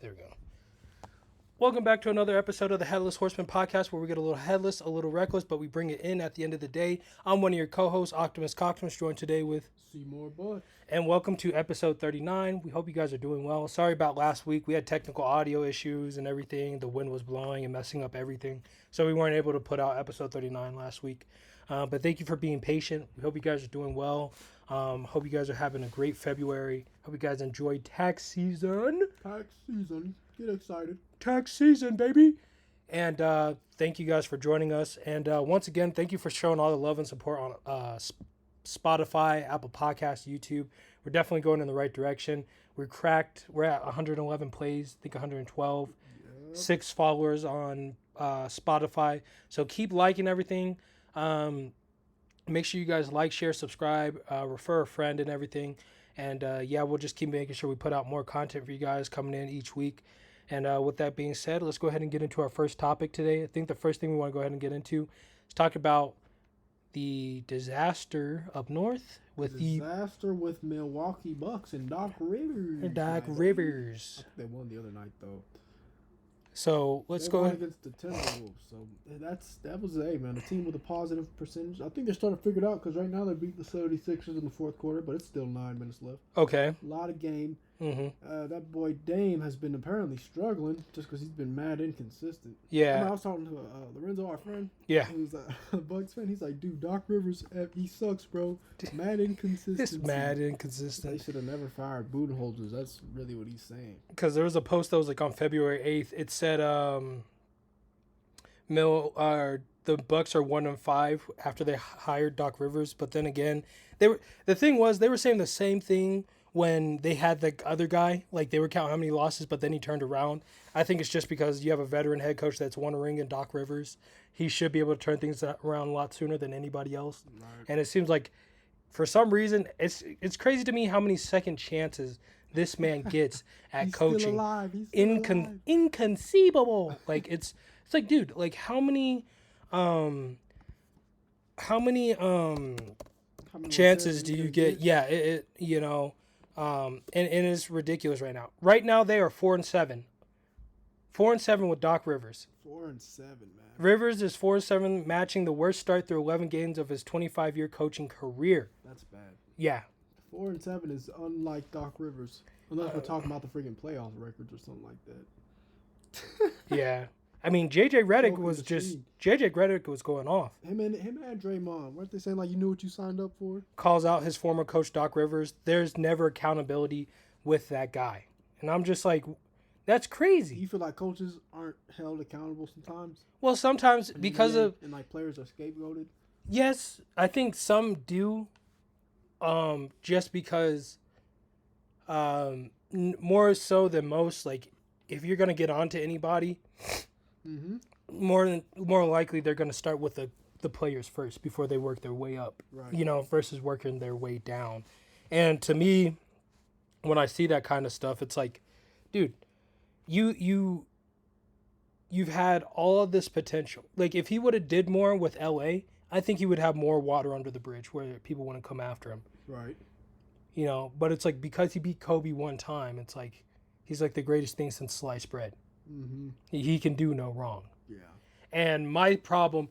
There we go. Welcome back to another episode of the Headless Horsemen Podcast, where we get a little headless, a little reckless, but we bring it in at the end of the day. I'm one of your co-hosts, Optimus Cocktimus, joined today with Seymour Bud. And welcome to episode 39. We hope you guys are doing well. Sorry about last week. We had technical audio issues and everything. The wind was blowing and messing up everything. So we weren't able to put out episode 39 last week. But thank you for being patient. We hope you guys are doing well. Hope you guys are having a great February. Hope you guys enjoyed tax season. Tax season. Get excited. Tax season, baby. And thank you guys for joining us. And once again, thank you for showing all the love and support on Spotify, Apple Podcasts, YouTube. We're definitely going in the right direction. We're at 111 plays, I think 112. Yep. 6 followers on Spotify. So keep liking everything. Make sure you guys like, share, subscribe, refer a friend and everything. And we'll just keep making sure we put out more content for you guys coming in each week. And with that being said, let's go ahead and get into our first topic today. I think the first thing we want to go ahead and get into is talk about the disaster up north with the Milwaukee Bucks and Doc Rivers. Doc Rivers. They won the other night though. So let's go ahead against the Timberwolves. So that was a team with a positive percentage. I think they're starting to figure it out because right now they beat the 76ers in the fourth quarter, but it's still 9 minutes left. Okay. A lot of game. Mm-hmm. That boy Dame has been apparently struggling just because he's been mad inconsistent. Yeah. I was talking to Lorenzo, our friend. Yeah. Who's a Bucks fan. He's like, dude, Doc Rivers, he sucks, bro. Mad inconsistent. It's mad inconsistent. They should have never fired Budenholzer. That's really what he's saying. Because there was a post that was like on February 8th. It said the Bucks are 1-5 after they hired Doc Rivers. But then again, they were saying the same thing when they had the other guy. Like, they were counting how many losses, but then he turned around. I think it's just because you have a veteran head coach that's won a ring in Doc Rivers. He should be able to turn things around a lot sooner than anybody else. Right. And it seems like, for some reason, it's crazy to me how many second chances this man gets at He's coaching. Still alive. He's still alive. Inconceivable. Like, it's like, dude, like, how many chances do you get? Yeah, and it's ridiculous right now. Right now they are 4-7. 4-7 with Doc Rivers. 4-7, man. Rivers is 4-7, matching the worst start through 11 games of his 25-year coaching career. That's bad. Yeah. 4-7 is unlike Doc Rivers, unless we're talking about the freaking playoff records or something like that. Yeah. I mean, JJ Redick was going off. Him and Draymond, weren't they saying like you knew what you signed up for? Calls out his former coach Doc Rivers. There's never accountability with that guy, and I'm just like, that's crazy. Do you feel like coaches aren't held accountable sometimes? Well, sometimes because of like players are scapegoated. Yes, I think some do. Just because, more so than most. Like, if you're gonna get onto anybody. Mm-hmm. More likely they're going to start with the players first before they work their way up, right. Versus working their way down. And to me, when I see that kind of stuff, it's like, dude, you've had all of this potential. Like, if he would have did more with LA, I think he would have more water under the bridge where people want to come after him. Right. But it's like, because he beat Kobe one time, it's like he's like the greatest thing since sliced bread. Mm-hmm. He can do no wrong. Yeah. And my problem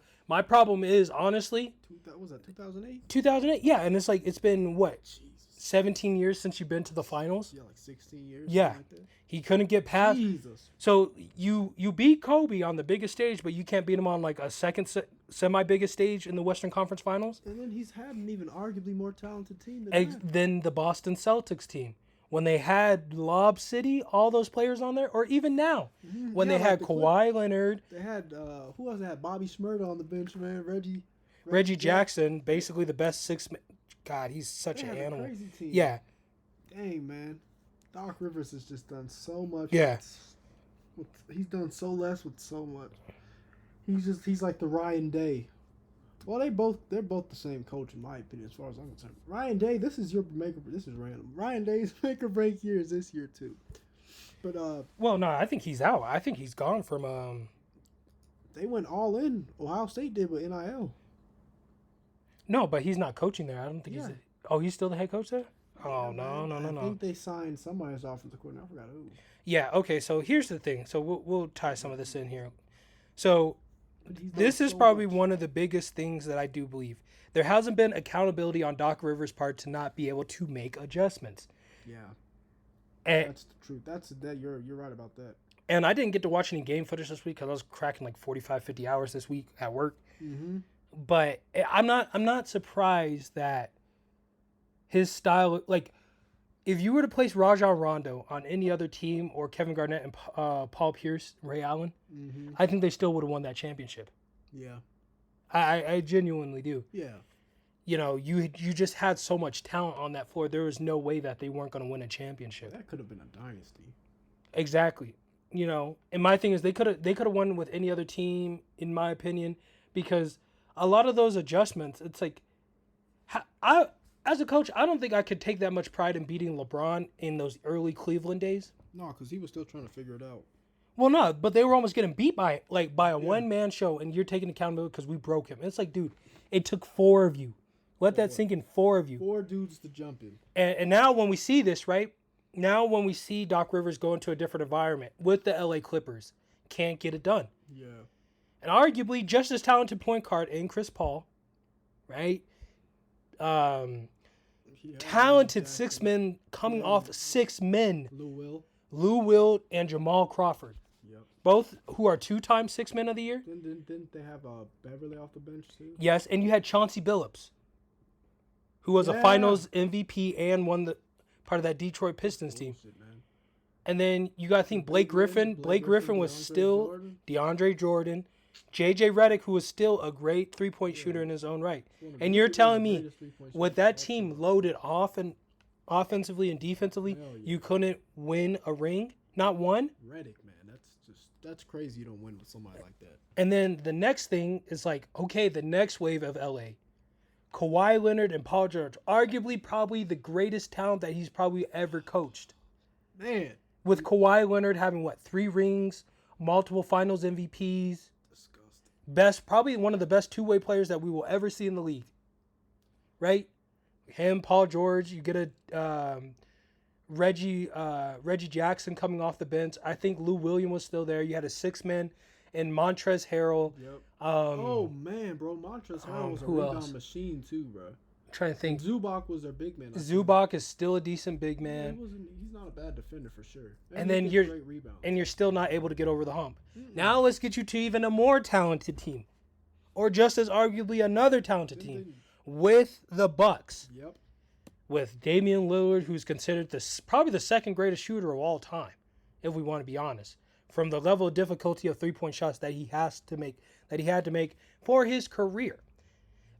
is, honestly, was that 2008? 2008, yeah. And it's like, it's been what, Jesus. 17 years since you've been to the finals? Yeah, like 16 years. Yeah. Like that. He couldn't get past. Jesus. So you beat Kobe on the biggest stage, but you can't beat him on like a second semi-biggest stage in the Western Conference Finals? And then he's had an even arguably more talented team than the Boston Celtics team. When they had Lob City, all those players on there, or even now, when they had Kawhi Leonard. They had, who else? They had Bobby Shmurda on the bench, man. Reggie Jackson, basically the best six. God, he's such an animal. A crazy team. Yeah. Dang, man. Doc Rivers has just done so much. Yeah. He's done so less with so much. He's like the Ryan Day. Well, they're both the same coach in my opinion, as far as I'm concerned. Ryan Day, this is random. Ryan Day's make or break year is this year too. But well, no, I think he's out. I think he's gone from They went all in. Ohio State did with NIL. No, but he's not coaching there. I don't think he's still the head coach there? Oh, Yeah, man. I no. think they signed somebody's offensive coordinator. I forgot who. Yeah, okay, so here's the thing. So we'll tie some of this in here. So But he's done this is so probably much. one of the biggest things that I do believe. There hasn't been accountability on Doc Rivers' part to not be able to make adjustments. Yeah, And, that's the truth. That you're right about that. and I didn't get to watch any game footage this week because I was cracking like 45, 50 hours this week at work. Mm-hmm. But I'm not surprised that his style, like, if you were to place Rajon Rondo on any other team or Kevin Garnett and Paul Pierce, Ray Allen, Mm-hmm. I think they still would have won that championship. Yeah. I genuinely do. Yeah. You know, you just had so much talent on that floor. There was no way that they weren't going to win a championship. That could have been a dynasty. Exactly. You know, and my thing is they could have won with any other team, in my opinion, because a lot of those adjustments, it's like, as a coach, I don't think I could take that much pride in beating LeBron in those early Cleveland days. No, because he was still trying to figure it out. Well, no, but they were almost getting beat by a one-man show, and you're taking accountability because we broke him. It's like, dude, it took 4 of you. Let that sink in, 4 of you. 4 dudes to jump in. And now when we see this, right? Now when we see Doc Rivers go into a different environment with the LA Clippers, can't get it done. Yeah. And arguably just as talented point guard in Chris Paul, right? Talented 6 men coming off 6 men. Lou Will and Jamal Crawford. Yep. Both who are 2-time 6 men of the year. Didn't they have Beverly off the bench too? Yes, and you had Chauncey Billups, who was a Finals MVP and won the part of that Detroit Pistons team. Man. And then you got to think Blake Griffin. Blake Griffin was still DeAndre Jordan. J.J. Redick, who was still a great three-point shooter in his own right. And you're telling me, with that team loaded offensively and defensively, you couldn't win a ring? Not one? Redick, man, that's crazy. You don't win with somebody like that. And then the next thing is like, okay, the next wave of LA. Kawhi Leonard and Paul George, arguably probably the greatest talent that he's probably ever coached. Man. With Kawhi Leonard having, 3 rings, multiple finals MVPs. Disgusting. Probably one of the best two-way players that we will ever see in the league. Right? Him, Paul George, you get a Reggie Jackson coming off the bench. I think Lou Williams was still there. You had a 6-man in Montrezl Harrell. Yep. Oh man, bro, Montrezl Harrell was a rebound machine too, bro. I'm trying to think. Zubac was their big man. Zubac is still a decent big man. He's not a bad defender for sure. And then you're still not able to get over the hump. Now let's get you to even a more talented team, or just as arguably another talented team, with the Bucks. Yep. With Damian Lillard, who's considered probably the second greatest shooter of all time, if we want to be honest, from the level of difficulty of 3-point shots that he had to make for his career.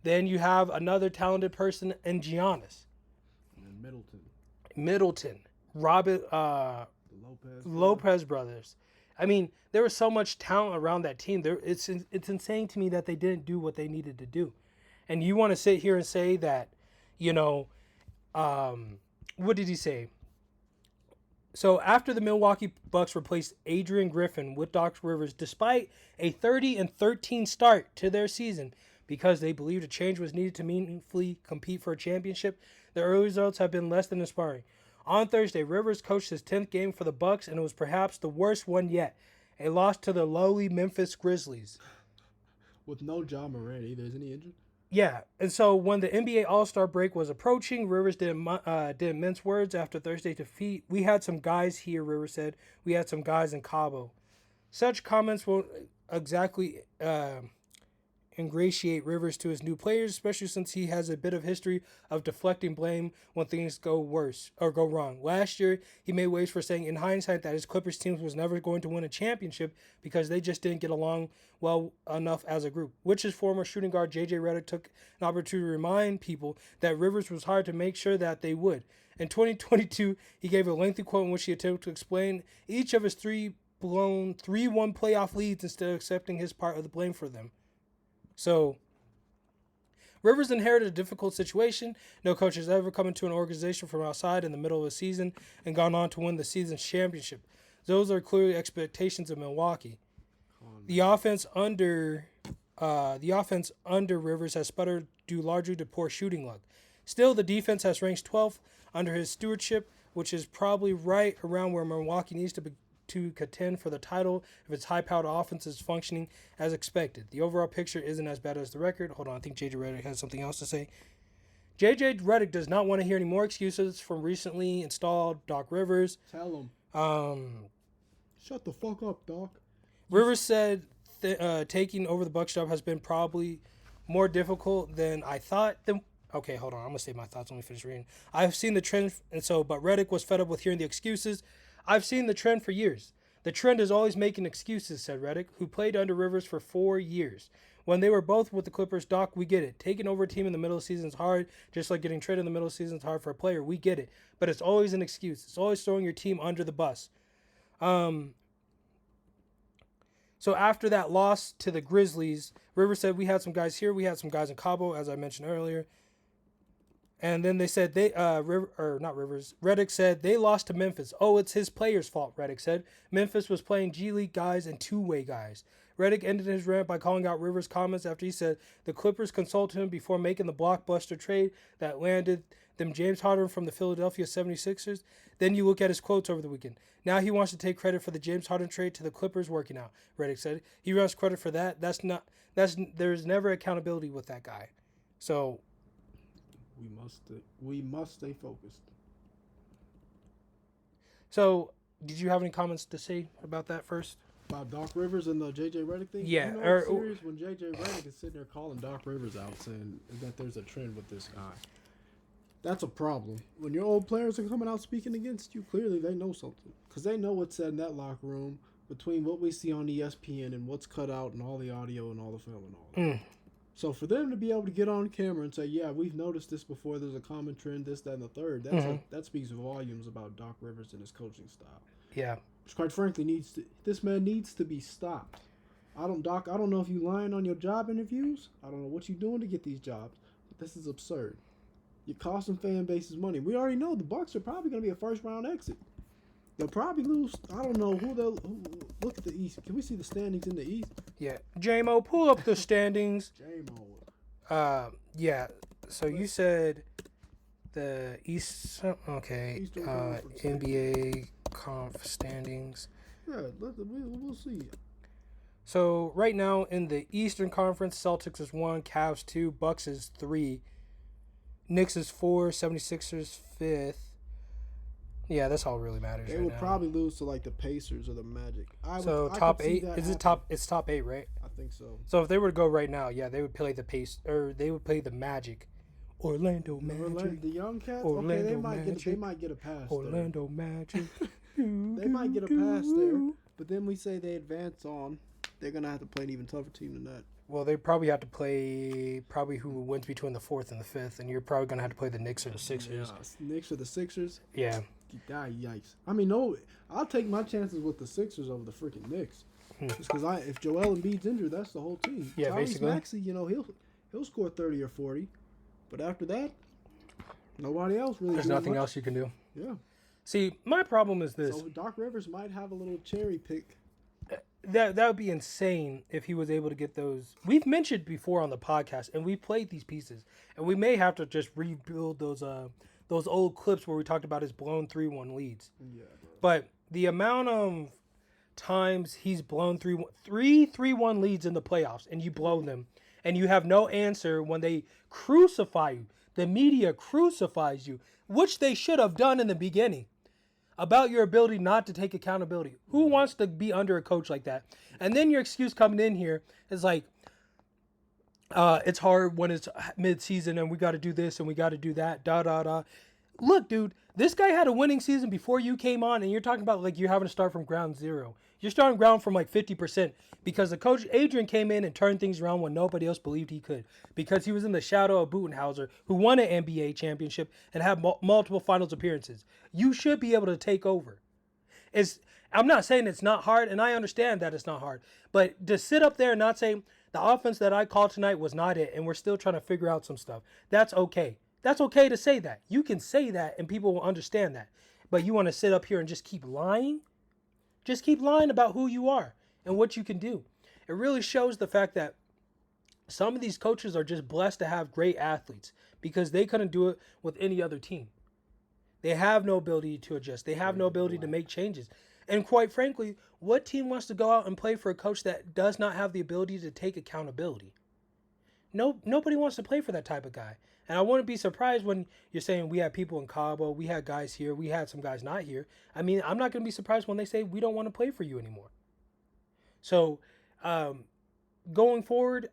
Then you have another talented person in Giannis. And Middleton. Robert Lopez brothers. I mean, there was so much talent around that team. It's insane to me that they didn't do what they needed to do. And you want to sit here and say that, what did he say? So after the Milwaukee Bucks replaced Adrian Griffin with Doc Rivers, despite a 30-13 start to their season, because they believed a change was needed to meaningfully compete for a championship, the early results have been less than inspiring. On Thursday, Rivers coached his 10th game for the Bucks, and it was perhaps the worst one yet, a loss to the lowly Memphis Grizzlies. With no Ja Morant either, isn't he injured? Yeah, and so when the NBA All-Star break was approaching, Rivers didn't mince words after Thursday's defeat. We had some guys here, Rivers said. We had some guys in Cabo. Such comments won't exactly ingratiate Rivers to his new players, especially since he has a bit of history of deflecting blame when things go wrong. Last year, he made waves for saying in hindsight that his Clippers team was never going to win a championship because they just didn't get along well enough as a group, which his former shooting guard J.J. Redick took an opportunity to remind people that Rivers was hard to make sure that they would. In 2022, he gave a lengthy quote in which he attempted to explain each of his 3 blown 3-1 playoff leads instead of accepting his part of the blame for them. So, Rivers inherited a difficult situation. No coach has ever come into an organization from outside in the middle of a season and gone on to win the season's championship. Those are clearly expectations of Milwaukee. The offense under Rivers has sputtered due largely to poor shooting luck. Still, the defense has ranked 12th under his stewardship, which is probably right around where Milwaukee needs to contend for the title if its high-powered offense is functioning as expected. The overall picture isn't as bad as the record. Hold on, I think JJ Redick has something else to say. JJ Redick does not want to hear any more excuses from recently installed Doc Rivers. Tell him. Shut the fuck up, Doc. Rivers said taking over the Bucks job has been probably more difficult than I thought. Okay, hold on. I'm going to say my thoughts when we finish reading. I've seen the trend, but Redick was fed up with hearing the excuses. I've seen the trend for years. The trend is always making excuses, said Redick, who played under Rivers for 4 years. When they were both with the Clippers, Doc, we get it. Taking over a team in the middle of the season is hard, just like getting traded in the middle of the season is hard for a player. We get it. But it's always an excuse. It's always throwing your team under the bus. So after that loss to the Grizzlies, Rivers said, we had some guys here. We had some guys in Cabo, as I mentioned earlier. And then they said Redick said they lost to Memphis. Oh, it's his players' fault, Redick said. Memphis was playing G League guys and two-way guys. Redick ended his rant by calling out Rivers' comments after he said the Clippers consulted him before making the blockbuster trade that landed them James Harden from the Philadelphia 76ers. Then you look at his quotes over the weekend. Now he wants to take credit for the James Harden trade to the Clippers working out, Redick said. He wants credit for that. There's never accountability with that guy. So we must stay focused. So, did you have any comments to say about that first? About Doc Rivers and the JJ Redick thing? Yeah. You know, it's serious when JJ Redick is sitting there calling Doc Rivers out saying that there's a trend with this guy. That's a problem. When your old players are coming out speaking against you, clearly they know something. Because they know what's said in that locker room between what we see on ESPN and what's cut out and all the audio and all the film and all that. So for them to be able to get on camera and say, yeah, we've noticed this before, there's a common trend, this, that, and the third, that speaks volumes about Doc Rivers and his coaching style. Yeah. Which quite frankly this man needs to be stopped. Doc, I don't know if you lying on your job interviews. I don't know what you're doing to get these jobs. But this is absurd. You're costing fan bases money. We already know the Bucks are probably going to be a first-round exit. They'll probably lose. I don't know who look at the East. Can we see the standings in the East? Yeah. J-Mo, pull up the standings. J-Mo. Yeah. So you said the East. Okay. NBA conf standings. Yeah, we'll see. So right now in the Eastern Conference, Celtics is 1, Cavs 2, Bucks is 3, Knicks is 4, 76ers 5th. Yeah, that's all really matters. They would probably lose to like the Pacers or the Magic. Top 8 is it top? It's top 8, right? I think so. So if they were to go right now, yeah, they would play the they would play the Magic, Orlando Magic, the young cats. Orlando they Magic, might get a pass. Orlando Magic. They might get a pass there, but then we say they advance on. They're gonna have to play an even tougher team than that. Well, they probably have to play who wins between the 4th and the 5th, and you're probably gonna have to play the Knicks or the Sixers. Yeah, Knicks or the Sixers. Yeah. Yikes! I mean, no, I'll take my chances with the Sixers over the freaking Knicks. Just because if Joel Embiid's injured, that's the whole team. Yeah, Tyrese basically. Maxey, he'll score 30 or 40, but after that, nobody else really. There's nothing else you can do. Yeah. See, my problem is this. So Doc Rivers might have a little cherry pick. That would be insane if he was able to get those. We've mentioned before on the podcast, and we played these pieces, and we may have to just rebuild those old clips where we talked about his blown 3-1 leads. Yeah. But the amount of times he's blown 3-1 leads in the playoffs, and you blow them, and you have no answer when they crucify you. The media crucifies you, which they should have done in the beginning, about your ability not to take accountability. Who wants to be under a coach like that? And then your excuse coming in here is like, it's hard when it's mid-season and we got to do this and we got to do that, Look, dude, this guy had a winning season before you came on, and you're talking about like you're having to start from ground zero. You're starting ground from like 50% because the coach, Adrian, came in and turned things around when nobody else believed he could because he was in the shadow of Budenhauser, who won an NBA championship and had multiple finals appearances. You should be able to take over. I'm not saying it's not hard, and I understand that it's not hard, but to sit up there and not say the offense that I called tonight was not it, and we're still trying to figure out some stuff, that's okay. That's okay to say that. You can say that, and people will understand that. But you want to sit up here and just keep lying? Just keep lying about who you are and what you can do. It really shows the fact that some of these coaches are just blessed to have great athletes because they couldn't do it with any other team. They have no ability to adjust. They have no ability to make changes. And quite frankly, what team wants to go out and play for a coach that does not have the ability to take accountability? Nobody wants to play for that type of guy. And I wouldn't be surprised when you're saying we had people in Cabo, we had guys here, we had some guys not here. I mean, I'm not going to be surprised when they say we don't want to play for you anymore. So, going forward,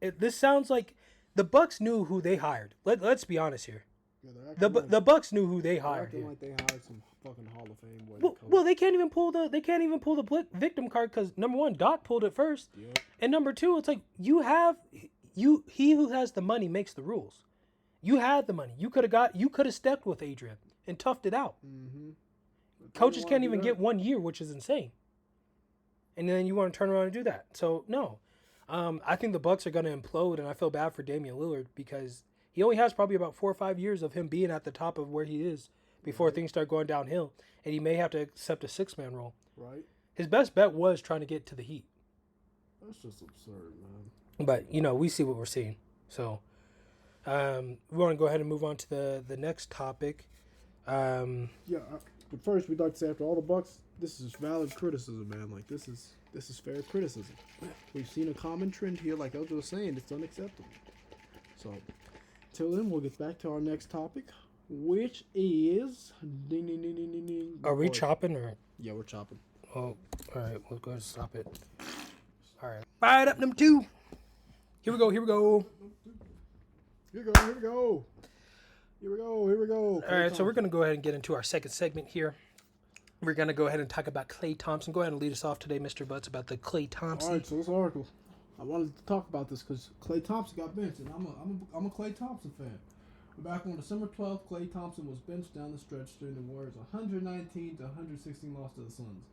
this sounds like the Bucks knew who they hired. Let's be honest here. Yeah, the Bucks knew who they hired. Acting like they hired some fucking Hall of Fame. Well, they can't even pull the victim card because number one, Doc pulled it first, and number two, it's like he who has the money makes the rules. You had the money. You could have stepped with Adrian and toughed it out. Mm-hmm. Coaches can't even get 1 year, which is insane. And then you want to turn around and do that. So no, I think the Bucks are going to implode, and I feel bad for Damian Lillard because he only has probably about 4 or 5 years of him being at the top of where he is before things start going downhill, and he may have to accept a 6-man role. Right. His best bet was trying to get to the Heat. That's just absurd, man. But we see what we're seeing. So we want to go ahead and move on to the next topic. But first we'd like to say after all the Bucks, this is valid criticism, man. Like this is fair criticism. We've seen a common trend here, like Eljo was saying, it's unacceptable. So till then, we'll get back to our next topic, which is ding ding ding ding ding ding. Are we chopping or? Yeah, we're chopping. Oh, all right. We'll go ahead and stop it. All right. Fire it up, number 2. Here we go. Here we go. All right, so we're going to go ahead and get into our second segment here. We're going to go ahead and talk about Klay Thompson. Go ahead and lead us off today, Mr. Butts, about the Klay Thompson. All right, so this article, I wanted to talk about this because Klay Thompson got benched, and I'm a Klay Thompson fan. Back on December 12th, Klay Thompson was benched down the stretch during the Warriors' 119 to 116 loss to the Suns.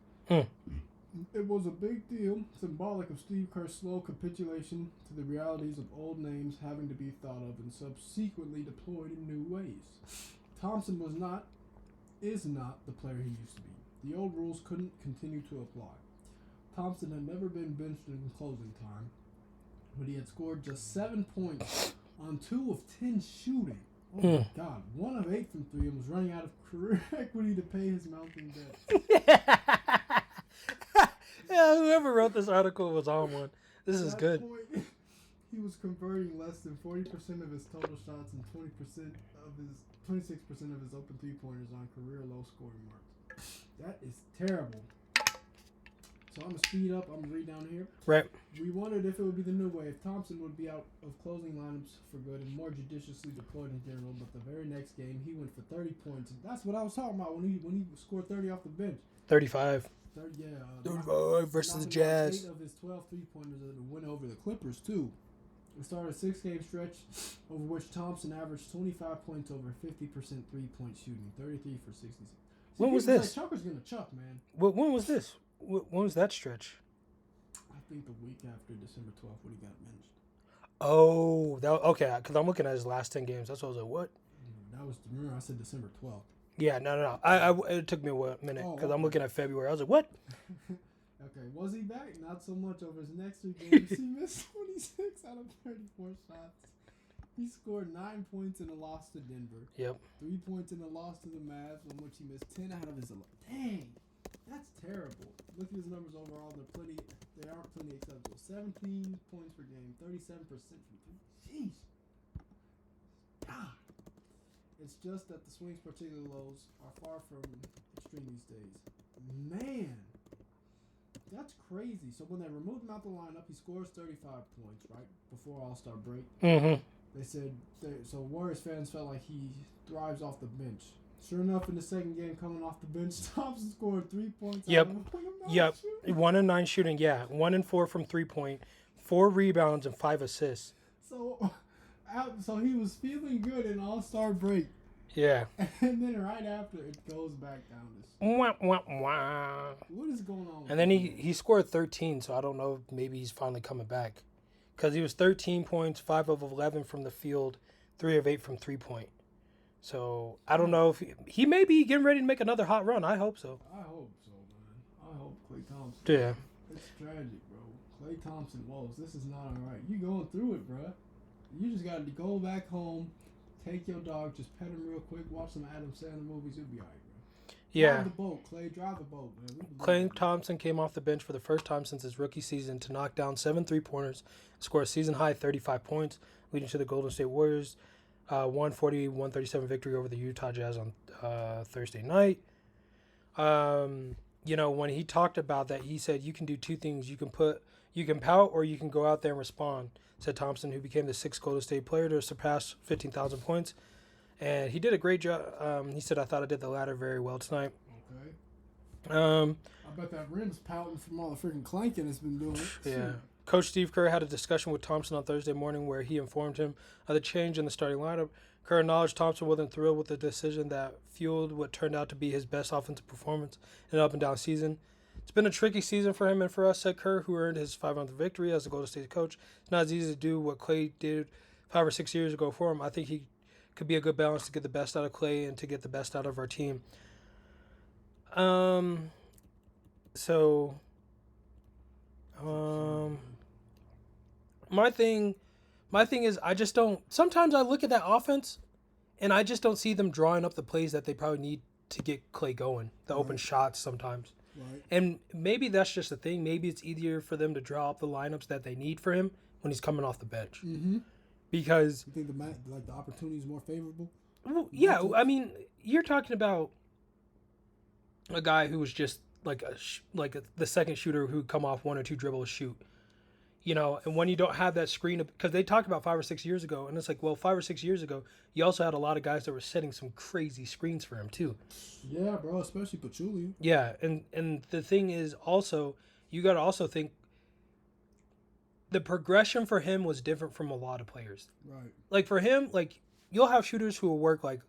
It was a big deal, symbolic of Steve Kerr's slow capitulation to the realities of old names having to be thought of and subsequently deployed in new ways. Thompson is not the player he used to be. The old rules couldn't continue to apply. Thompson had never been benched in closing time, but he had scored just 7 points on 2 of 10 shooting. Oh my God, 1 of 8 from 3 and was running out of career equity to pay his mounting debt. Yeah, whoever wrote this article was on one. This is good. Point, he was converting less than 40% of his total shots and 26% of his open 3-pointers on career low scoring marks. That is terrible. So I'm going to speed up. I'm going to read down here. Right. We wondered if it would be the new way, if Thompson would be out of closing lineups for good and more judiciously deployed in general, but the very next game he went for 30 points. And that's what I was talking about when he scored 30 off the bench. 35. 35 versus the Jazz. 8 of his 12 3-pointers and went over the Clippers too. We started a 6-game stretch over which Thompson averaged 25 points over 50% 3-point shooting, 33 for 66. When was this? Like, Chucker's gonna chuck, man. When was this? When was that stretch? I think the week after December 12th when he got benched. Oh, okay. Because I'm looking at his last 10 games. That's what I was like, what? Remember I said December 12th. Yeah, no. It took me a minute because I'm looking at February. I was like, what? Okay, was he back? Not so much over his next 3 games. He missed 26 out of 34 shots. He scored 9 points in a loss to Denver. Yep. 3 points in a loss to the Mavs, on which he missed 10 out of his 11. Dang, that's terrible. Look at his numbers overall. They aren't plenty acceptable. 17 points per game, 37% from 3. Jeez. God. It's just that the swings, particularly lows, are far from extreme these days. Man, that's crazy. So when they removed him out the lineup, he scores 35 points, right, before All-Star break. Mm-hmm. They said, so Warriors fans felt like he thrives off the bench. Sure enough, in the second game coming off the bench, Thompson scored 3 points. Yep. 1 and 9 shooting, yeah. 1 and 4 from 3-point, 4 rebounds and 5 assists. So he was feeling good in All-Star break. Yeah. And then right after, it goes back down to wah, wah, wah. What is going on? And then he scored 13, so I don't know if maybe he's finally coming back. Because he was 13 points, 5 of 11 from the field, 3 of 8 from 3-point. So I don't know if he may be getting ready to make another hot run. I hope so. I hope so, man. I hope Klay Thompson. Yeah. It's tragic, bro. Klay Thompson, Woes. This is not all right. You going through it, bro. You just got to go back home, Take your dog, just pet him real quick, watch some Adam Sandler movies, you'll be alright, bro. Yeah. Drive the boat, Klay. Drive the boat, man. Klay Thompson came off the bench for the first time since his rookie season to knock down 7 3-pointers, score a season-high 35 points, leading to the Golden State Warriors' 140-137 victory over the Utah Jazz on Thursday night. When he talked about that, he said, you can do two things. You can pout or you can go out there and respond, said Thompson, who became the 6th Golden State player to surpass 15,000 points. And he did a great job. He said, I thought I did the latter very well tonight. Okay. I bet that rim's pouting from all the freaking clanking it's been doing. Yeah. Coach Steve Kerr had a discussion with Thompson on Thursday morning where he informed him of the change in the starting lineup. Kerr acknowledged Thompson wasn't thrilled with the decision that fueled what turned out to be his best offensive performance in an up-and-down season. It's been a tricky season for him and for us, said Kerr, who earned his 500th victory as the Golden State coach. It's not as easy to do what Klay did 5 or 6 years ago for him. I think he could be a good balance to get the best out of Klay and to get the best out of our team. My thing is I just don't. Sometimes I look at that offense, and I just don't see them drawing up the plays that they probably need to get Klay going. The open shots sometimes, Right. and maybe that's just a thing. Maybe it's easier for them to draw up the lineups that they need for him when he's coming off the bench. Mm-hmm. Because You think the opportunity is more favorable? well, yeah, I mean, you're talking about a guy who was just the second shooter who come off 1 or 2 dribbles shoot. And when you don't have that screen, because they talked about 5 or 6 years ago, and it's like, well, 5 or 6 years ago, you also had a lot of guys that were setting some crazy screens for him too. Yeah, bro, especially Pachulia. Yeah, and the thing is also, you got to also think the progression for him was different from a lot of players. Right. Like for him, like you'll have shooters who will work like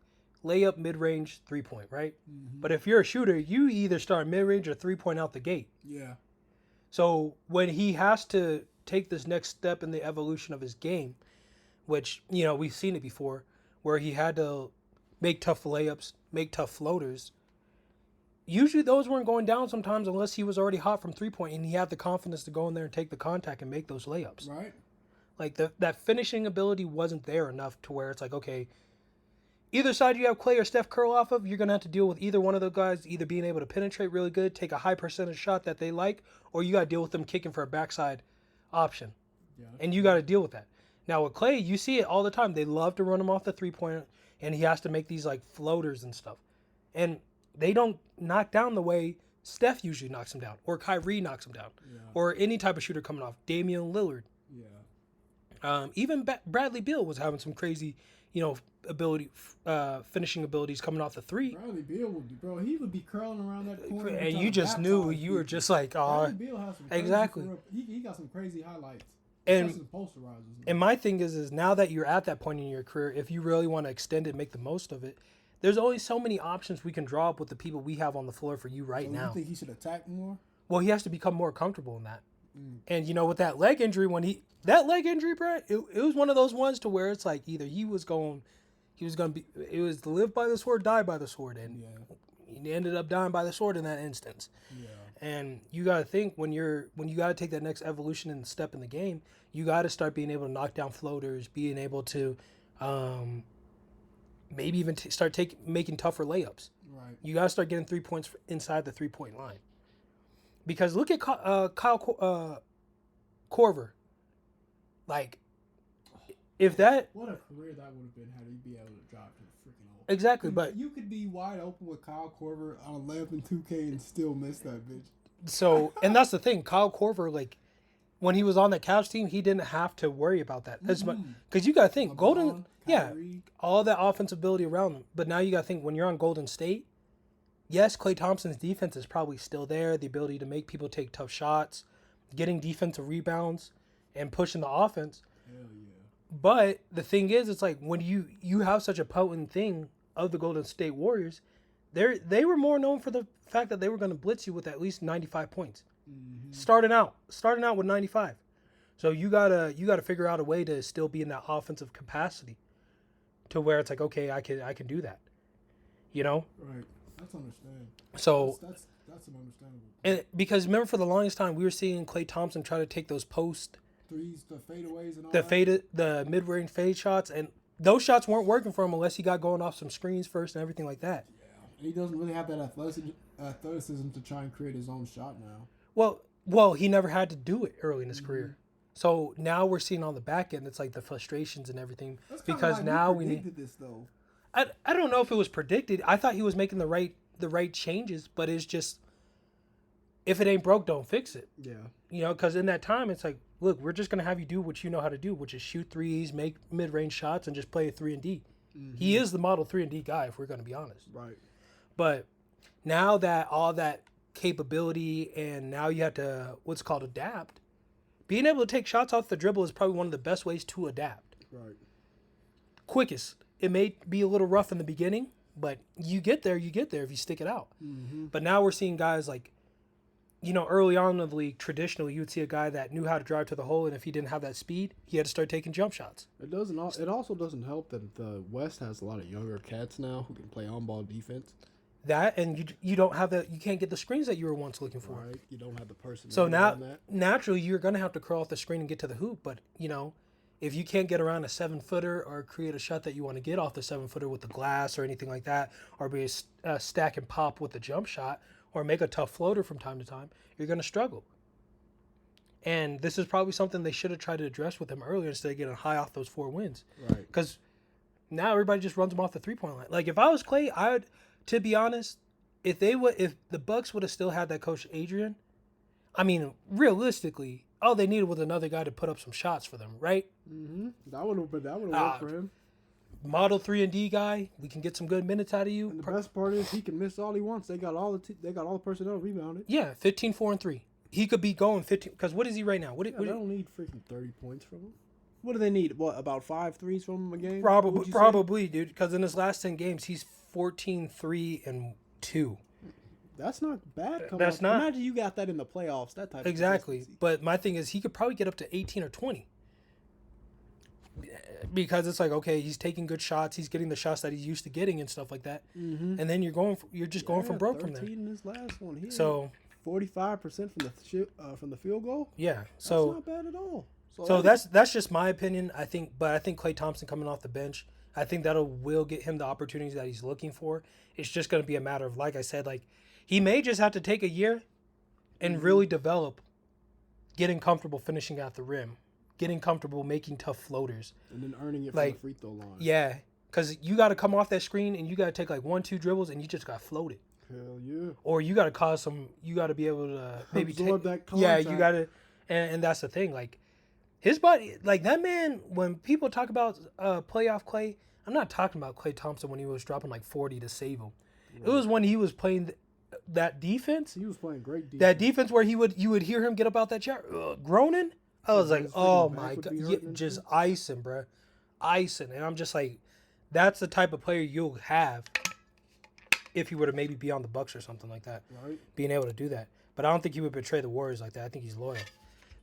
layup, mid-range, 3-point, right? Mm-hmm. But if you're a shooter, you either start mid-range or 3-point out the gate. Yeah. So when he has to take this next step in the evolution of his game, which, we've seen it before, where he had to make tough layups, make tough floaters. Usually those weren't going down sometimes unless he was already hot from 3-point and he had the confidence to go in there and take the contact and make those layups. Right. Like that finishing ability wasn't there enough to where it's like, okay, either side you have Klay or Steph curl off of, you're going to have to deal with either one of those guys either being able to penetrate really good, take a high percentage shot that they like, or you got to deal with them kicking for a backside option. Yeah. And you got to deal with that. Now with Klay, you see it all the time. They love to run him off the 3-point, and he has to make these like floaters and stuff. And they don't knock down the way Steph usually knocks him down, or Kyrie knocks him down, or any type of shooter coming off. Damian Lillard. Yeah. Even Bradley Beal was having some crazy, finishing abilities coming off the 3. Bradley Beal he would be curling around that corner. And you just knew, you were just like, Bradley Beal has some exactly. He got some crazy highlights. And some posterizers. And my thing is now that you're at that point in your career, if you really want to extend it, make the most of it, there's only so many options we can draw up with the people we have on the floor for you right now. You think he should attack more? Well, he has to become more comfortable in that. And with that leg injury, Brett, it was one of those ones to where it's like either it was to live by the sword, die by the sword, and he ended up dying by the sword in that instance. Yeah. And you got to think when you got to take that next evolution and step in the game, you got to start being able to knock down floaters, being able to maybe even start making tougher layups. Right. You got to start getting 3 points inside the 3-point line. Because look at Kyle Korver. Like, if that... What a career that would have been had he be able to drop to the freaking hole. Exactly, but... You could be wide open with Kyle Korver on a layup in 2K and still miss that bitch. So, and that's the thing. Kyle Korver, like, when he was on that Cavs team, he didn't have to worry about that. Because you got to think, LeBron, Kyrie, all that offensive ability around him. But now you got to think, when you're on Golden State, yes, Klay Thompson's defense is probably still there. The ability to make people take tough shots, getting defensive rebounds, and pushing the offense. Hell yeah. But the thing is, it's like when you have such a potent thing of the Golden State Warriors, they were more known for the fact that they were going to blitz you with at least 95 points. Mm-hmm. Starting out with 95. So you gotta figure out a way to still be in that offensive capacity to where it's like, okay, I can do that. Right. That's understandable. So that's an understandable. And because remember, for the longest time, we were seeing Klay Thompson try to take those post threes, the fadeaways, and all the mid-range fade shots, and those shots weren't working for him unless he got going off some screens first and everything like that. Yeah. He doesn't really have that athleticism to try and create his own shot now. Well, he never had to do it early in his career. So now we're seeing on the back end, it's like the frustrations and everything. That's because now we need this though. I don't know if it was predicted. I thought he was making the right changes, but it's just, if it ain't broke, don't fix it. Yeah. You know, because in that time, it's like, look, we're just going to have you do what you know how to do, which is shoot threes, make mid-range shots, and just play a 3-and-D. He is the model 3-and-D guy, if we're going to be honest. Right. But now that all that capability and now you have to, what's called adapt, being able to take shots off the dribble is probably one of the best ways to adapt. Right. Quickest. It may be a little rough in the beginning, but you get there if you stick it out. But now we're seeing guys like, you know, early on in the league, traditionally, you would see a guy that knew how to drive to the hole, and if he didn't have that speed, he had to start taking jump shots. It doesn't. It also doesn't help that the West has a lot of younger cats now who can play on-ball defense. That, and you don't have that. You can't get the screens that you were once looking for. Right. You don't have the person. So now, naturally, you're going to have to crawl off the screen and get to the hoop. But, you know, if you can't get around a 7-footer or create a shot that you want to get off the 7-footer with the glass or anything like that, or be a stack and pop with the jump shot, or make a tough floater from time to time, you're going to struggle. And this is probably something they should have tried to address with him earlier instead of getting high off those 4 wins. Right. Because now everybody just runs them off the 3-point line. Like, if I was Klay, I would, to be honest, if the Bucks would have still had that coach Adrian, I mean, realistically, all they needed was another guy to put up some shots for them, right? That would have worked for him. Model 3-and-D guy, we can get some good minutes out of you. And the best part is he can miss all he wants. They got all the personnel rebounded. Yeah, 15, 4, and 3. He could be going 15. Because what is he right now? They don't need freaking 30 points from him. What do they need? What, about 5 threes from him a game? Probably, dude. Because in his last 10 games, he's 14, 3, and 2. That's not bad. Imagine you got that in the playoffs. That type. Exactly. But my thing is, he could probably get up to 18 or 20. Because it's like, okay, he's taking good shots, he's getting the shots that he's used to getting and stuff like that, and then you're just going from broke from there. 13 in his last one. He so 45% from the field goal. Yeah, so that's not bad at all. So that's just my opinion. I think Klay Thompson coming off the bench, I think will get him the opportunities that he's looking for. It's just going to be a matter of, like I said, like he may just have to take a year and really develop, getting comfortable finishing at the rim, getting comfortable making tough floaters, and then earning it from the free throw line. Yeah, because you got to come off that screen and you got to take like 1-2 dribbles and you just got floated. Hell yeah. Or you got to cause some. You got to be able to maybe absorb that contact. Yeah, you got to, and that's the thing. Like his body, like that man. When people talk about playoff Klay, I'm not talking about Klay Thompson when he was dropping like 40 to save him. Right. It was when he was playing that defense. He was playing great defense. That defense where you would hear him get up out that chair, groaning. I was like, oh my God, just icing, bro. Icing. And I'm just like, that's the type of player you'll have if he were to maybe be on the Bucks or something like that. Right. Being able to do that. But I don't think he would betray the Warriors like that. I think he's loyal.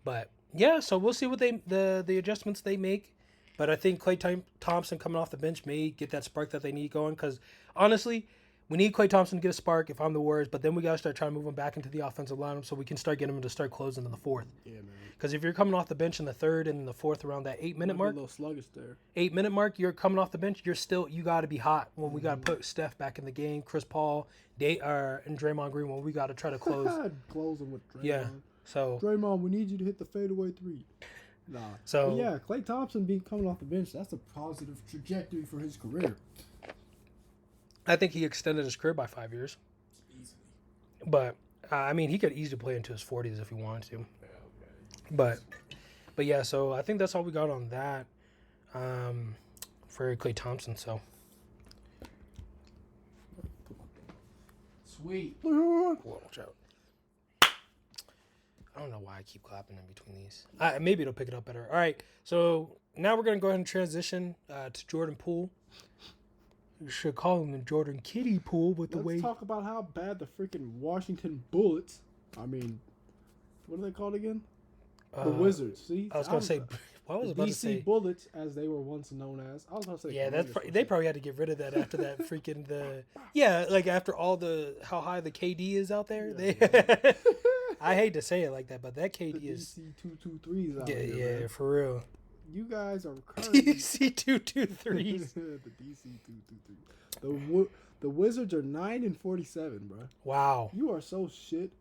But yeah, so we'll see what the adjustments they make. But I think Klay Thompson coming off the bench may get that spark that they need going. Because honestly, we need Klay Thompson to get a spark if I'm the Warriors, but then we got to start trying to move him back into the offensive lineup so we can start getting him to start closing in the fourth. Yeah, man. Because if you're coming off the bench in the third and the fourth around that 8-minute mark, a little sluggish there. 8-minute mark, you're coming off the bench. You got to be hot when we got to put Steph back in the game, Chris Paul, and Draymond Green when we got to try to close. Close him with Draymond. Yeah. So Draymond, we need you to hit the fadeaway 3. Nah. So but yeah, Klay Thompson coming off the bench, that's a positive trajectory for his career. I think he extended his career by 5 years. Easily. But I mean, he could easily play into his 40s if he wanted to. Yeah, okay. But yeah, so I think that's all we got on that for Klay Thompson. So sweet. Watch out. I don't know why I keep clapping in between these. Maybe it'll pick it up better. All right, so now we're gonna go ahead and transition to Jordan Poole. You should call him the Jordan Kiddie Poole with the way. Let's talk about how bad the freaking Washington Bullets. I mean, what are they called again? The Wizards. See, I was gonna say. What was I about to say? DC Bullets, as they were once known as. I was about to say. Yeah, they probably had to get rid of that after that freaking like after all how high the KD is out there. Yeah. I hate to say it like that, but that KD the is DC 223s out yeah, here. yeah, man. for real. You guys are currently DC 223. the DC 223. The Wizards are 9-47, bro. Wow. You are so shit.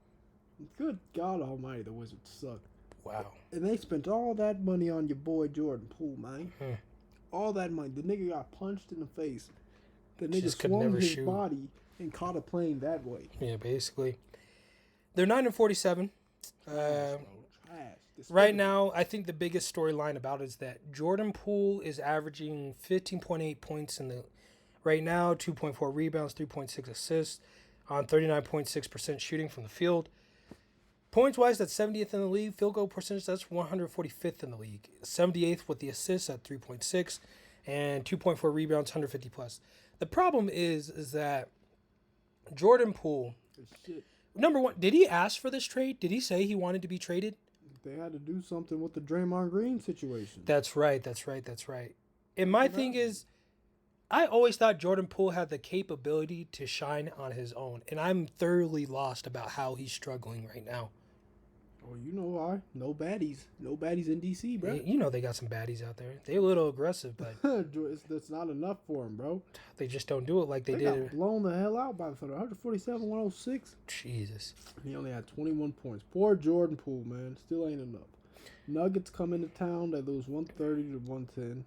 Good God Almighty, the Wizards suck. Wow. And they spent all that money on your boy Jordan Poole, man. All that money. The nigga got punched in the face. The nigga swung his body and caught a plane that way. Yeah, basically. They're 9-47. Trash. Right now, I think the biggest storyline about it is that Jordan Poole is averaging 15.8 points right now, 2.4 rebounds, 3.6 assists on 39.6% shooting from the field. Points-wise, that's 70th in the league. Field goal percentage, that's 145th in the league. 78th with the assists at 3.6 and 2.4 rebounds, 150 plus. The problem is that Jordan Poole, number one, did he ask for this trade? Did he say he wanted to be traded? They had to do something with the Draymond Green situation. That's right. And my thing is, I always thought Jordan Poole had the capability to shine on his own. And I'm thoroughly lost about how he's struggling right now. Oh, you know why? No baddies. No baddies in DC, bro. You know they got some baddies out there. They're a little aggressive, but that's not enough for him, bro. They just don't do it like they did. Got blown the hell out by the Thunder. 147-106. Jesus. And he only had 21 points. Poor Jordan Poole, man. Still ain't enough. Nuggets come into town. They lose 130-110.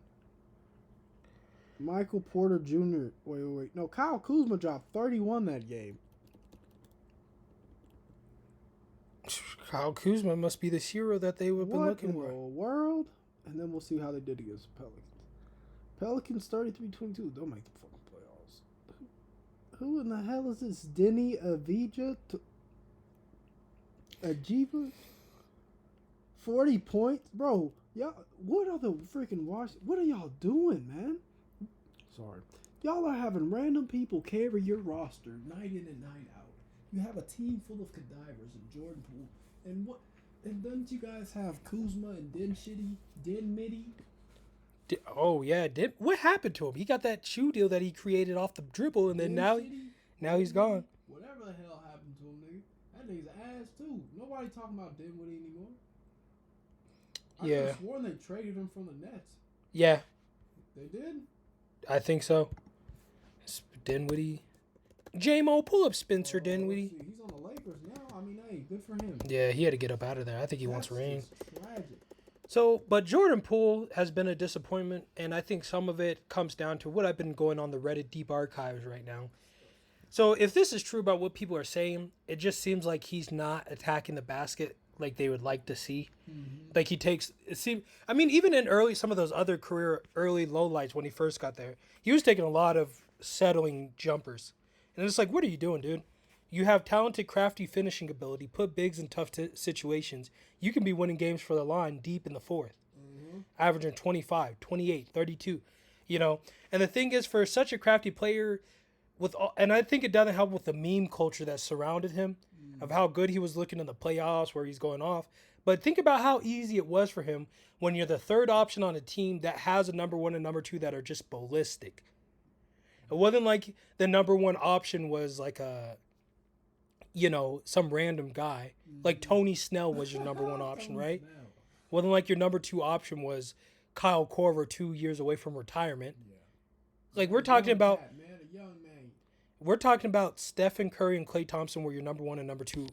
Michael Porter Jr. Wait. No, Kyle Kuzma dropped 31 that game. Kyle Kuzma must be the hero that they would have been looking for. What in the world? And then we'll see how they did against the Pelicans. Pelicans 33-22. They'll make the fucking playoffs. Who in the hell is this? Denny Ajiva? 40 points? Bro, y'all, what are y'all doing, man? Sorry. Y'all are having random people carry your roster night in and night out. You have a team full of cadavers and Jordan Poole. And doesn't you guys have Kuzma and Den Mitty? Oh, yeah. What happened to him? He got that shoe deal that he created off the dribble, and then now he's gone. Whatever the hell happened to him, nigga. That nigga's ass, too. Nobody talking about Dinwiddie anymore. I could have sworn they traded him from the Nets. Yeah. They did? I think so. Dinwiddie. J-Mo, pull up Spencer Dinwiddie. He's on the Lakers now. I mean, hey, good for him. Yeah, he had to get up out of there. I think he wants a ring. Tragic. So, but Jordan Poole has been a disappointment, and I think some of it comes down to what I've been going on the Reddit deep archives right now. So, if this is true about what people are saying, it just seems like he's not attacking the basket like they would like to see. Mm-hmm. Like even in some of those other career early lowlights when he first got there, he was taking a lot of settling jumpers. And it's like, what are you doing, dude? You have talented, crafty finishing ability, put bigs in tough situations. You can be winning games for the line deep in the fourth, averaging 25, 28, 32, And the thing is, for such a crafty player, and I think it doesn't help with the meme culture that surrounded him, of how good he was looking in the playoffs where he's going off. But think about how easy it was for him when you're the third option on a team that has a number one and number two that are just ballistic. It wasn't like the number one option was like some random guy. Like Tony Snell was your number one option, right? It wasn't like your number two option was Kyle Korver 2 years away from retirement. Yeah. Like we're talking about a young man. We're talking about Stephen Curry and Klay Thompson were your number one and number two.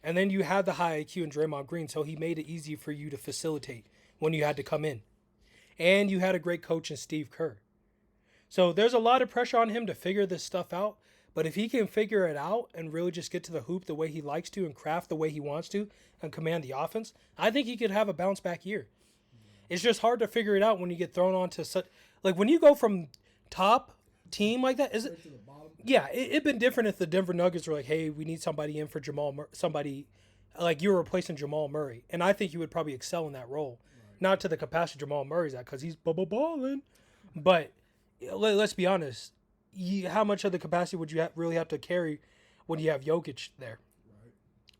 And then you had the high IQ in Draymond Green, so he made it easy for you to facilitate when you had to come in. And you had a great coach in Steve Kerr. So there's a lot of pressure on him to figure this stuff out. But if he can figure it out and really just get to the hoop the way he likes to and craft the way he wants to and command the offense, I think he could have a bounce back year. It's just hard to figure it out when you get thrown onto such, like when you go from top team like that. Is it? Yeah, it'd been different if the Denver Nuggets were like, hey, we need somebody in for somebody like you were replacing Jamal Murray, and I think he would probably excel in that role, not to the capacity Jamal Murray's at because he's balling, but let's be honest. How much of the capacity would you really have to carry when you have Jokic there? Right.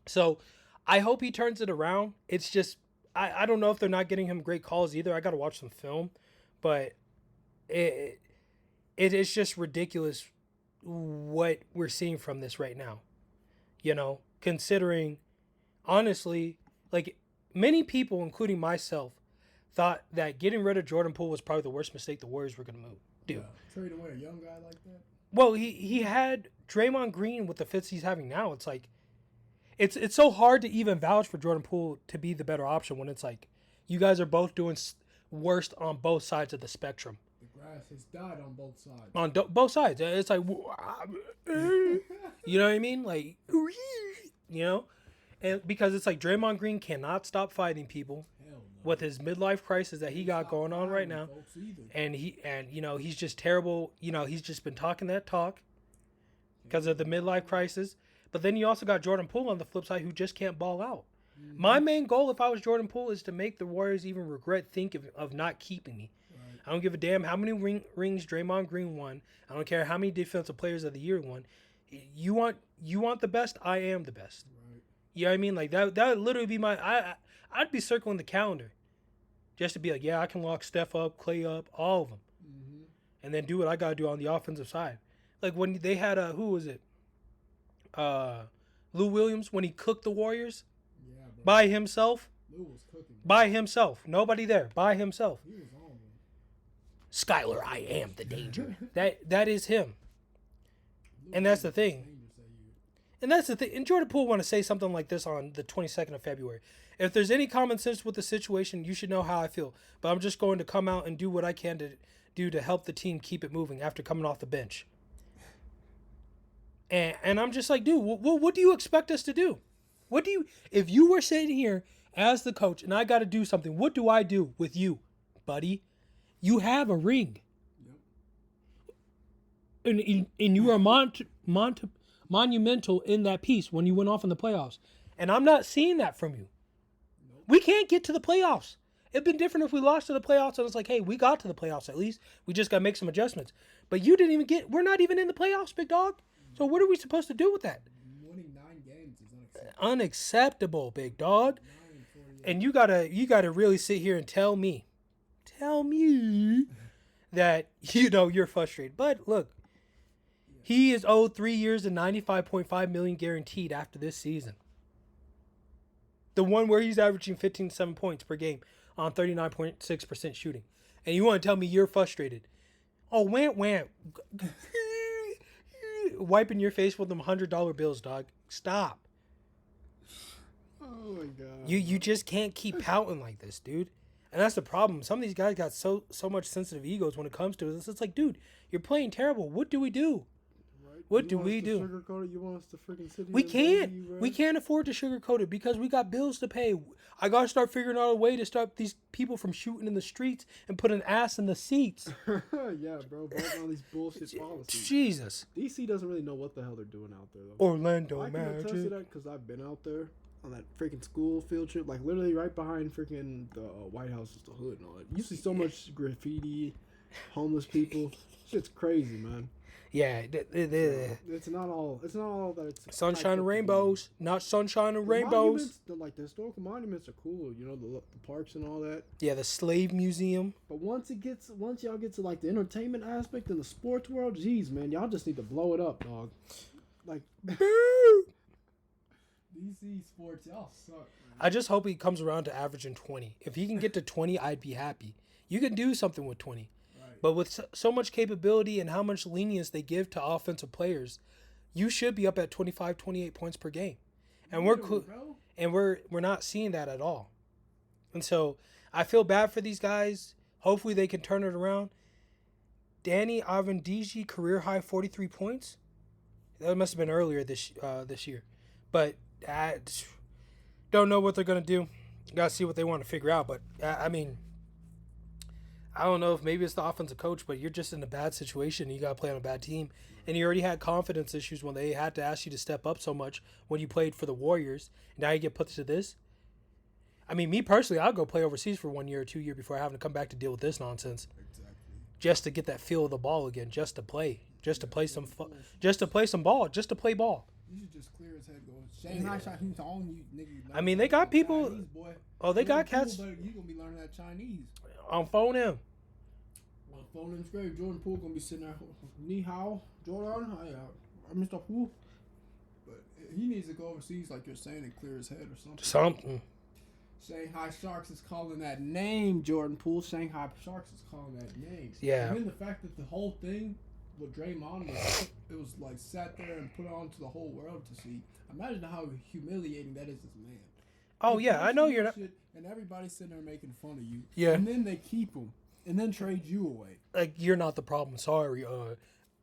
So I hope he turns it around. It's just, I don't know if they're not getting him great calls either. I got to watch some film, but it is just ridiculous what we're seeing from this right now. Considering, honestly, like many people, including myself, thought that getting rid of Jordan Poole was probably the worst mistake the Warriors were going to do. Yeah. Trade away a young guy like that. Well, he had Draymond Green with the fits he's having now. It's like, it's so hard to even vouch for Jordan Poole to be the better option when it's like, you guys are both doing worst on both sides of the spectrum. The grass has died on both sides. On both sides. It's like, you know what I mean? Like, you know? And because it's like Draymond Green cannot stop fighting people with his midlife crisis that he got going on right now. And he's just terrible. He's just been talking that talk because of the midlife crisis. But then you also got Jordan Poole on the flip side who just can't ball out. Mm-hmm. My main goal, if I was Jordan Poole, is to make the Warriors even regret thinking of not keeping me. Right. I don't give a damn how many rings Draymond Green won. I don't care how many Defensive Players of the Year won. You want the best? I am the best. Right. You know what I mean? Like that would literally be I'd be circling the calendar just to be like, yeah, I can lock Steph up, Klay up, all of them. Mm-hmm. And then do what I got to do on the offensive side. Like when they had who was it? Lou Williams, when he cooked the Warriors by himself. Lou was cooking. By himself. Nobody there. By himself. He was on him. Skylar, I am the danger. That is him. And that's the thing. And that's the thing. And Jordan Poole want to say something like this on the 22nd of February. If there's any common sense with the situation, you should know how I feel. But I'm just going to come out and do what I can to do to help the team keep it moving after coming off the bench. And I'm just like, dude, what do you expect us to do? If you were sitting here as the coach and I got to do something, what do I do with you, buddy? You have a ring. Yep. And you are monumental in that piece when you went off in the playoffs. And I'm not seeing that from you. Nope. We can't get to the playoffs. It'd been different if we lost to the playoffs and it's like, hey, we got to the playoffs at least. We just got to make some adjustments. But you didn't even we're not even in the playoffs, big dog. So what are we supposed to do with that? Winning 9 games is unacceptable. Unacceptable, big dog. And you gotta really sit here and tell me that you're frustrated. But look, he is owed 3 years and $95.5 million guaranteed after this season. The one where he's averaging 15.7 points per game on 39.6% shooting. And you want to tell me you're frustrated? Oh, wham. Wiping your face with them $100 bills, dog. Stop. Oh my god. You just can't keep pouting like this, dude. And that's the problem. Some of these guys got so much sensitive egos when it comes to this. It's like, dude, you're playing terrible. What do we do? Right. What do we do? Sugarcoat it? You want us to freaking sit here? We can't. We can't afford to sugarcoat it because we got bills to pay. I gotta start figuring out a way to stop these people from shooting in the streets and put an ass in the seats. Yeah, bro. Vote on these bullshit policies. Jesus. DC doesn't really know what the hell they're doing out there, though. Orlando Magic. I can attest to that because I've been out there on that freaking school field trip, like literally right behind freaking the White House is the hood and all that. You see so much graffiti, homeless people. Shit's crazy, man. Yeah, it's not all that it's sunshine and rainbows, not sunshine and rainbows. The historical monuments are cool, the parks and all that. Yeah, the slave museum. But once y'all get to like the entertainment aspect in the sports world, geez, man, y'all just need to blow it up, dog. Like DC sports, y'all suck, man. I just hope he comes around to averaging 20. If he can get to 20, I'd be happy. You can do something with 20. But with so much capability and how much lenience they give to offensive players, you should be up at 25, 28 points per game. And we're not seeing that at all. And so I feel bad for these guys. Hopefully they can turn it around. Danny Avendiji, career high 43 points. That must have been earlier this year. But I don't know what they're going to do. Got to see what they want to figure out. But I mean, I don't know if maybe it's the offensive coach, but you're just in a bad situation. You got to play on a bad team. And you already had confidence issues when they had to ask you to step up so much when you played for the Warriors. Now you get put to this. I mean, me personally, I'll go play overseas for 1 year or 2 years before having to come back to deal with this nonsense. Exactly. Just to get that feel of the ball again, just to play. Just to play some just to play some ball, just to play ball. You should just clear his head going, Shanghai Chinese on you, nigga. I mean, they got people. Chinese, boy. Oh, they got cats. You gonna be learning that Chinese. On phone him. Well, phone him's great. Jordan Poole gonna be sitting there. Ni hao, Jordan. Mr. Poole. But he needs to go overseas, like you're saying, and clear his head or something. Shanghai Sharks is calling that name, Jordan Poole. Shanghai Sharks is calling that name. Yeah. And then the fact that the whole thing with Draymond was, it was like sat there and put on to the whole world to see. Imagine how humiliating that is as a man. Oh, yeah, I know you're not. And everybody's sitting there making fun of you. Yeah. And then they keep him. And then trade you away. Like, you're not the problem. Sorry.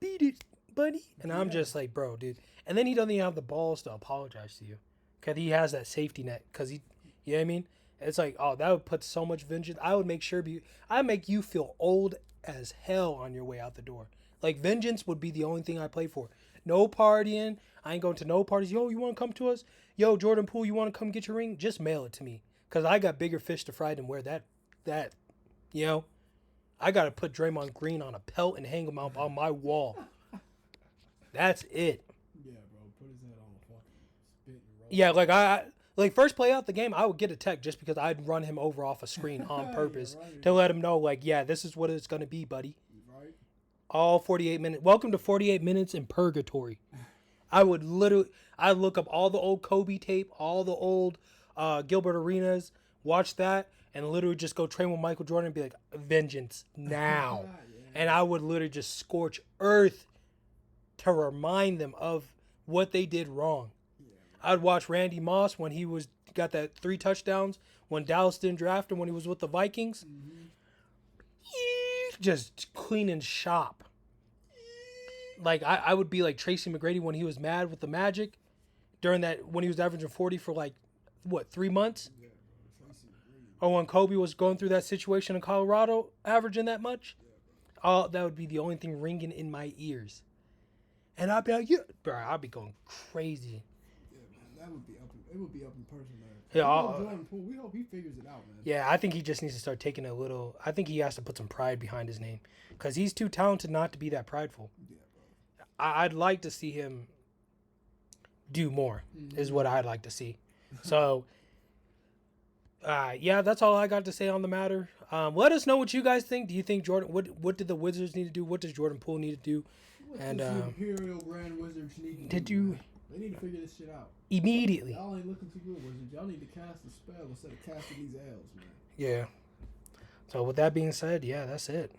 Beat it, buddy. And I'm just like, bro, dude. And then he doesn't even have the balls to apologize to you. Because he has that safety net. Because he, you know what I mean? It's like, oh, that would put so much vengeance. I would make sure, I'd make you feel old as hell on your way out the door. Like, vengeance would be the only thing I play for. No partying. I ain't going to no parties. Yo, you want to come to us? Yo, Jordan Poole, you want to come get your ring? Just mail it to me. Because I got bigger fish to fry than wear that, you know? I got to put Draymond Green on a pelt and hang him out on my wall. That's it. Yeah, bro. Put his head on a fucking spit and roll. Yeah, like first play out the game, I would get a tech just because I'd run him over off a screen on purpose to let him know, like, yeah, this is what it's going to be, buddy. Right. All 48 minutes. Welcome to 48 minutes in purgatory. I would I'd look up all the old Kobe tape, all the old Gilbert Arenas, watch that, and literally just go train with Michael Jordan and be like, vengeance now. Yeah. And I would literally just scorch earth to remind them of what they did wrong. Yeah. I'd watch Randy Moss when he got that 3 touchdowns when Dallas didn't draft him when he was with the Vikings. Mm-hmm. Just cleaning shop. Like, I would be like Tracy McGrady when he was mad with the Magic during that, when he was averaging 40 for like, 3 months? Yeah, bro. Tracy McGrady. Or when Kobe was going through that situation in Colorado, averaging that much? Yeah, That would be the only thing ringing in my ears. And I'd be like, yeah, bro, I'd be going crazy. yeah, man. That would be up. It would be up in person, man. Yeah, Jordan Poole. We hope he figures it out, man. Yeah, I think he just needs to start taking a little. I think he has to put some pride behind his name, because he's too talented not to be that prideful. Yeah, bro. I'd like to see him do more. Is what I'd like to see. So, yeah, that's all I got to say on the matter. Let us know what you guys think. Do you think Jordan? What did the Wizards need to do? What does Jordan Poole need to do? What And does the Imperial Grand Wizards need to did do, you man? They need to figure this shit out. immediately? Y'all ain't looking too good, Wizards. Y'all need to cast a spell instead of casting these L's, man. Yeah. So with that being said, yeah, that's it.